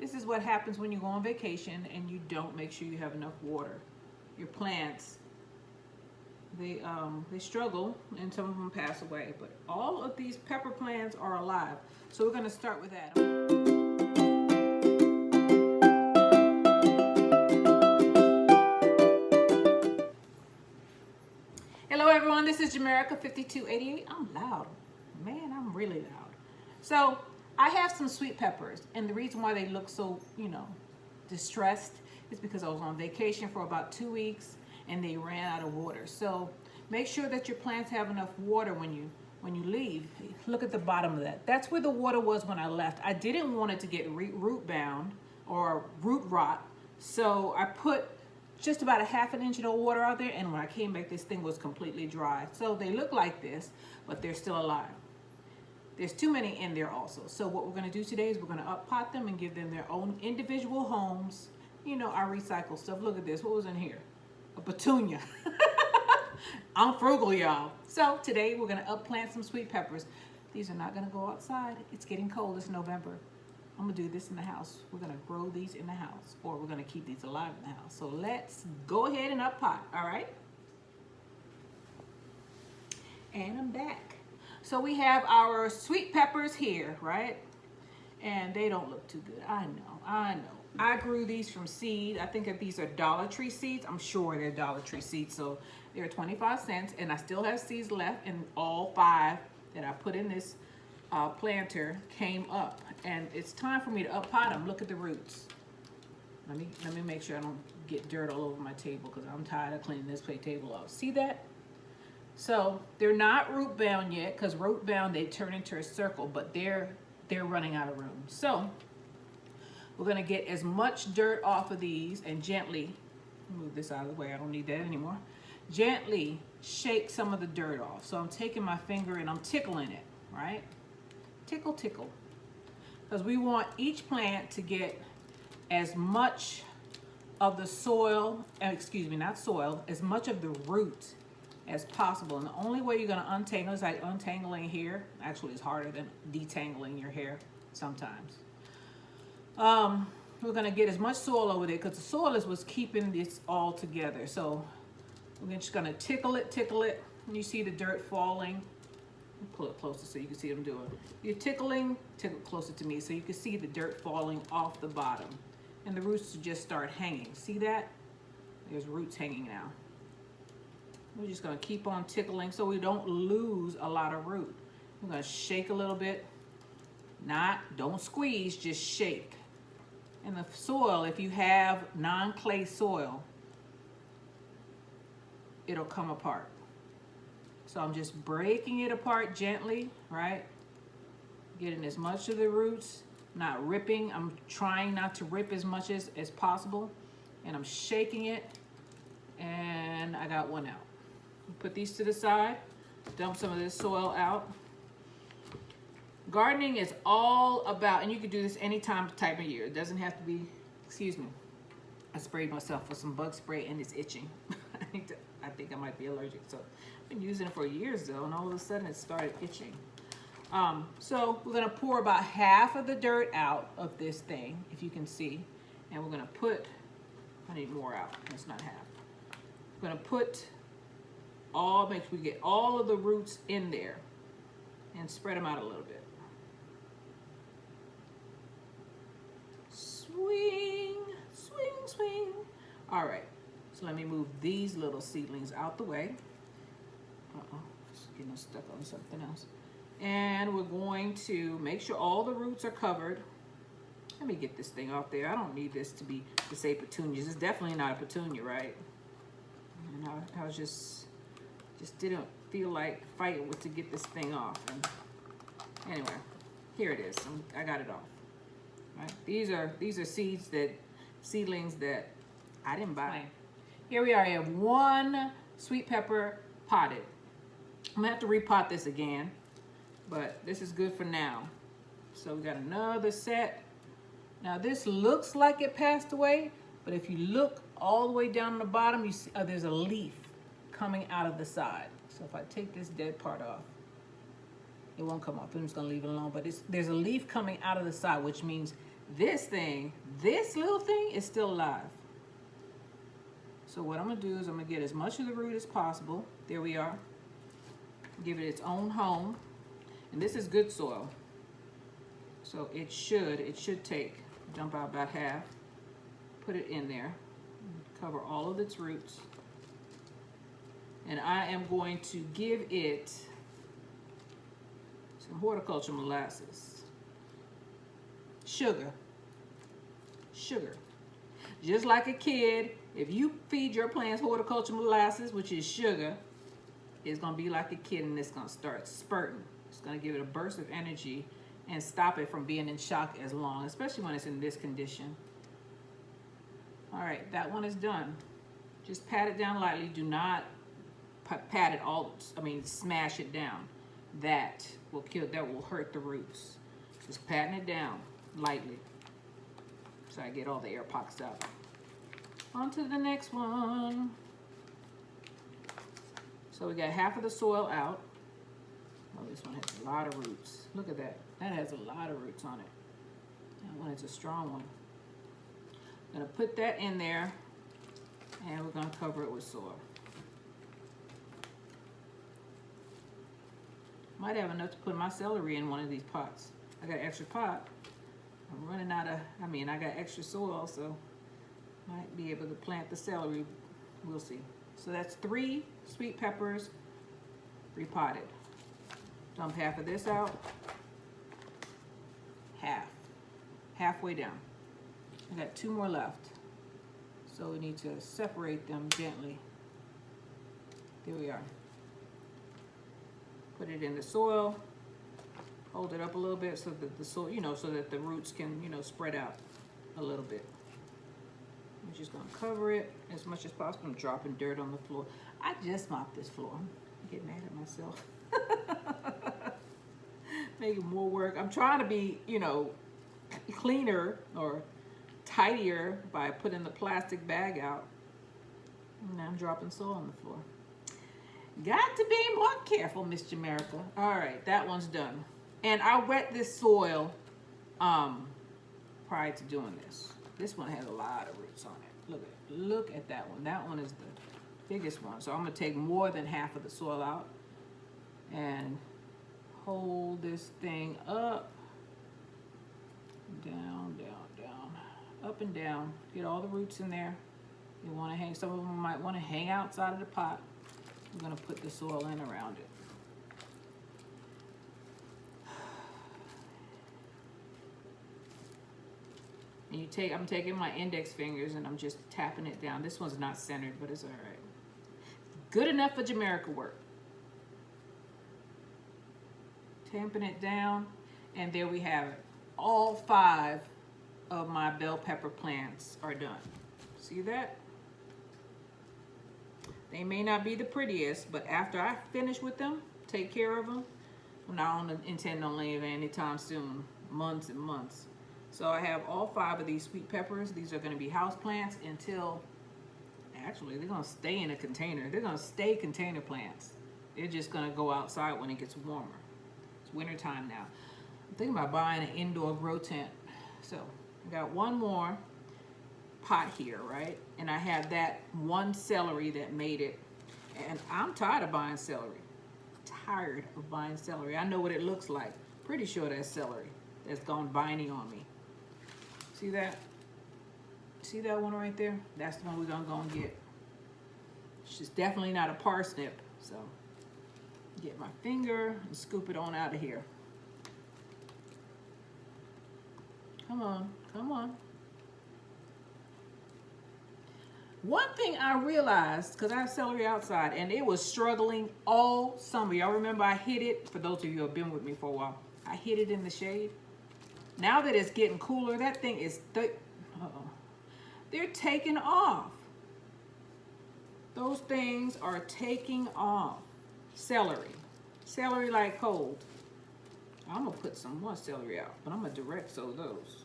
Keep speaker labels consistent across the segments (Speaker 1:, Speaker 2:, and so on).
Speaker 1: This is what happens when you go on vacation and you don't make sure you have enough water. Your plants, they struggle, and some of them pass away. But all of these pepper plants are alive. So we're going to start with that. Hello everyone, this is Jamerica 5288. I'm loud. Man, I'm really loud. So I have some sweet peppers, and the reason why they look so, distressed is because I was on vacation for about 2 weeks and they ran out of water. So make sure that your plants have enough water when you leave. Look at the bottom of that. That's where the water was when I left. I didn't want it to get root bound or root rot, so I put just about a ½ inch of water out there, and when I came back, this thing was completely dry. So they look like this, but they're still alive. There's too many in there also. So what we're going to do today is we're going to up pot them and give them their own individual homes. I recycle stuff. Look at this. What was in here? A petunia. I'm frugal, y'all. So today we're going to up plant some sweet peppers. These are not going to go outside. It's getting cold. It's November. I'm going to do this in the house. We're going to grow these in the house, or we're going to keep these alive in the house. So let's go ahead and up pot, all right? And I'm back. So we have our sweet peppers here, right? And they don't look too good. I know. I grew these from seed. I think that these are Dollar Tree seeds. I'm sure they're Dollar Tree seeds. So they're 25 cents, and I still have seeds left, and all 5 that I put in this planter came up. And it's time for me to up pot them. Look at the roots. Let me make sure I don't get dirt all over my table, because I'm tired of cleaning this table up. See that? So they're not root bound yet, because root bound they turn into a circle, but they're running out of room. So we're gonna get as much dirt off of these and gently move this out of the way. I don't need that anymore. Gently shake some of the dirt off. So I'm taking my finger and I'm tickling it, right? Tickle, tickle. Because we want each plant to get as much of the soil, not soil, as much of the root as possible. And the only way you're going to untangle is like untangling hair. Actually, it's harder than detangling your hair sometimes. We're going to get as much soil over there, because the soil is what's keeping this all together. So we're just going to tickle it, and you see the dirt falling. Pull it closer so you can see what I'm doing. You're tickling, tickle closer to me so you can see the dirt falling off the bottom. And the roots just start hanging. See that? There's roots hanging now. We're just going to keep on tickling so we don't lose a lot of root. We're going to shake a little bit. Don't squeeze, just shake. And the soil, if you have non-clay soil, it'll come apart. So I'm just breaking it apart gently, right? Getting as much of the roots, not ripping. I'm trying not to rip as much as possible. And I'm shaking it, and I got one out. Put these to the side, dump some of this soil out. Gardening is all about, and you can do this any type of year. It doesn't have to be, excuse me. I sprayed myself with some bug spray and it's itching. I think I might be allergic. So I've been using it for years though, and all of a sudden it started itching. So we're gonna pour about half of the dirt out of this thing, if you can see. And we're gonna put, I need more out, that's not half. We're gonna put make sure we get all of the roots in there and spread them out a little bit. Swing, swing, swing. All right, so let me move these little seedlings out the way. It's getting stuck on something else. And we're going to make sure all the roots are covered. Let me get this thing off there. I don't need this to say petunias. It's definitely not a petunia, right? And I was just didn't feel like fighting to get this thing off. And anyway, here it is. I got it off. Right? These are seedlings that I didn't buy. Here we are. I have 1 sweet pepper potted. I'm gonna have to repot this again, but this is good for now. So we got another set. Now this looks like it passed away, but if you look all the way down on the bottom, you see there's a leaf coming out of the side. So if I take this dead part off, it won't come off. I'm just gonna leave it alone, but there's a leaf coming out of the side, which means This thing, this little thing is still alive. So what I'm gonna do is I'm gonna get as much of the root as possible. There we are. Give it its own home. And this is good soil. So it should dump out about half. Put it in there. Cover all of its roots. And I am going to give it some horticulture molasses. Sugar. Just like a kid, if you feed your plants horticulture molasses, which is sugar, it's gonna be like a kid and it's gonna start spurting. It's gonna give it a burst of energy and stop it from being in shock as long, especially when it's in this condition. All right, that one is done. Just pat it down lightly. Do not pat it all, smash it down. That will hurt the roots. Just patting it down lightly. So I get all the air pockets out. On to the next one. So we got half of the soil out. Oh, this one has a lot of roots. Look at that. That has a lot of roots on it. That one is a strong one. I'm gonna put that in there and we're gonna cover it with soil. Might have enough to put my celery in one of these pots. I got an extra pot. I'm running out of, I got extra soil, so might be able to plant the celery. We'll see. So that's 3 sweet peppers repotted. Dump half of this out. Halfway down. I got 2 more left. So we need to separate them gently. There we are. Put it in the soil. Hold it up a little bit so that the soil, so that the roots can, spread out a little bit. I'm just gonna cover it as much as possible. I'm dropping dirt on the floor. I just mopped this floor. I'm getting mad at myself. Making more work. I'm trying to be, cleaner or tidier by putting the plastic bag out. And I'm dropping soil on the floor. Got to be more careful, Miss Jamaica. All right, that one's done. And I wet this soil prior to doing this. This one has a lot of roots on it. Look at that one. That one is the biggest one. So I'm gonna take more than half of the soil out and hold this thing up, down, up and down. Get all the roots in there. You wanna hang, some of them might wanna hang outside of the pot. I'm gonna put the soil in around it. And I'm taking my index fingers and I'm just tapping it down. This one's not centered, but it's all right. Good enough for Jamaica work. Tamping it down, and there we have it. All 5 of my bell pepper plants are done. See that? They may not be the prettiest, but after I finish with them, take care of them, I'm not intending on leaving anytime soon, months and months. So I have all 5 of these sweet peppers. These are gonna be house plants until, actually they're gonna stay in a container. They're gonna stay container plants. They're just gonna go outside when it gets warmer. It's winter time now. I'm thinking about buying an indoor grow tent. So I got one more pot here, right? And I have that one celery that made it. And I'm tired of buying celery. Tired of buying celery. I know what it looks like. Pretty sure that's celery that's gone viney on me. See that? See that one right there? That's the one we're gonna go and get. She's definitely not a parsnip, so get my finger and scoop it on out of here. Come on, come on. One thing I realized, because I have celery outside, and it was struggling all summer. Y'all remember I hid it, for those of you who have been with me for a while, I hid it in the shade. Now that it's getting cooler, that thing is thick. They're taking off. Those things are taking off. Celery. Celery like cold. I'm gonna put some more celery out, but I'm gonna direct sow those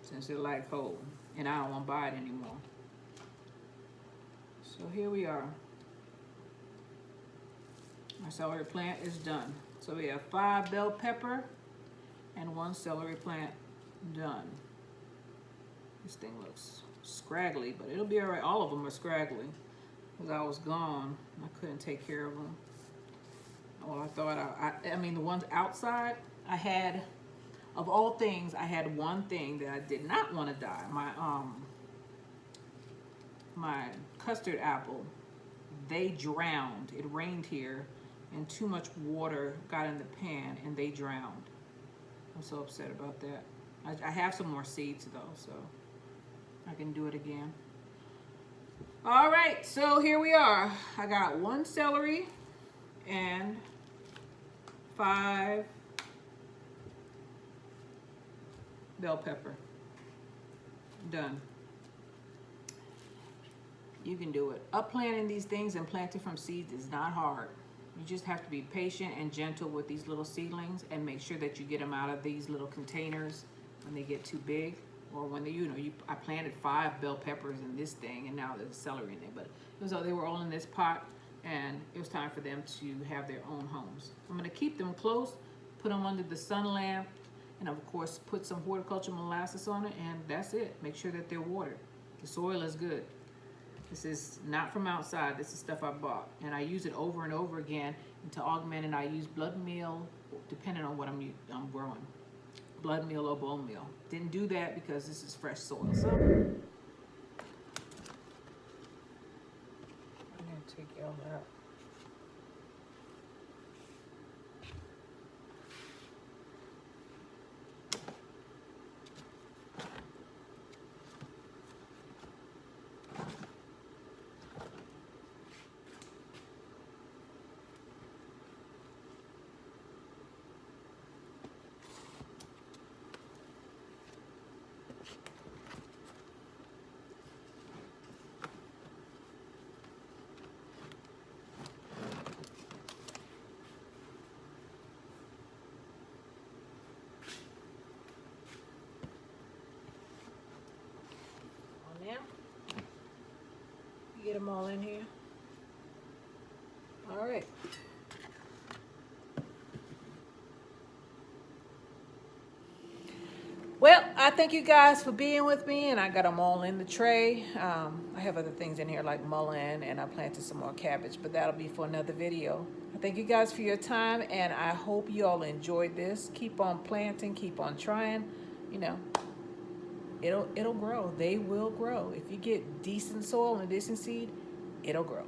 Speaker 1: since they're like cold and I don't want to buy it anymore. So here we are. Our celery plant is done. So we have 5 bell pepper and 1 celery plant Done. This thing looks scraggly, but it'll be all right. All of them are scraggly because I was gone. I couldn't take care of them. Well, I thought I mean the ones outside, I had, of all things, I had one thing that I did not want to die. My custard apple, they drowned. It rained here and too much water got in the pan and they drowned. I'm so upset about that. I have some more seeds though, so I can do it again. All right, so here we are. I got 1 celery and 5 bell pepper. Done. You can do it. Upplanting these things and planting from seeds is not hard. You just have to be patient and gentle with these little seedlings and make sure that you get them out of these little containers when they get too big, or when they, I planted 5 bell peppers in this thing and now there's celery in there, but it was, they were all in this pot and it was time for them to have their own homes. I'm gonna keep them close, put them under the sun lamp, and of course put some horticulture molasses on it, and that's it. Make sure that they're watered. The soil is good. This is not from outside. This is stuff I bought, and I use it over and over again. And to augment it, I use blood meal, depending on what I'm growing. Blood meal or bone meal. Didn't do that because this is fresh soil. So I'm gonna take y'all out. Get them all in here. All right. Well, I thank you guys for being with me, and I got them all in the tray. I have other things in here like mullein, and I planted some more cabbage, but that'll be for another video. I thank you guys for your time, and I hope you all enjoyed this. Keep on planting, keep on trying. It'll grow. They will grow. If you get decent soil and decent seed, it'll grow.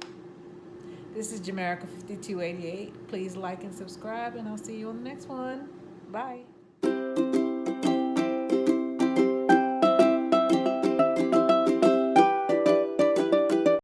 Speaker 1: This is Jamerica 5288. Please like and subscribe, and I'll see you on the next one. Bye.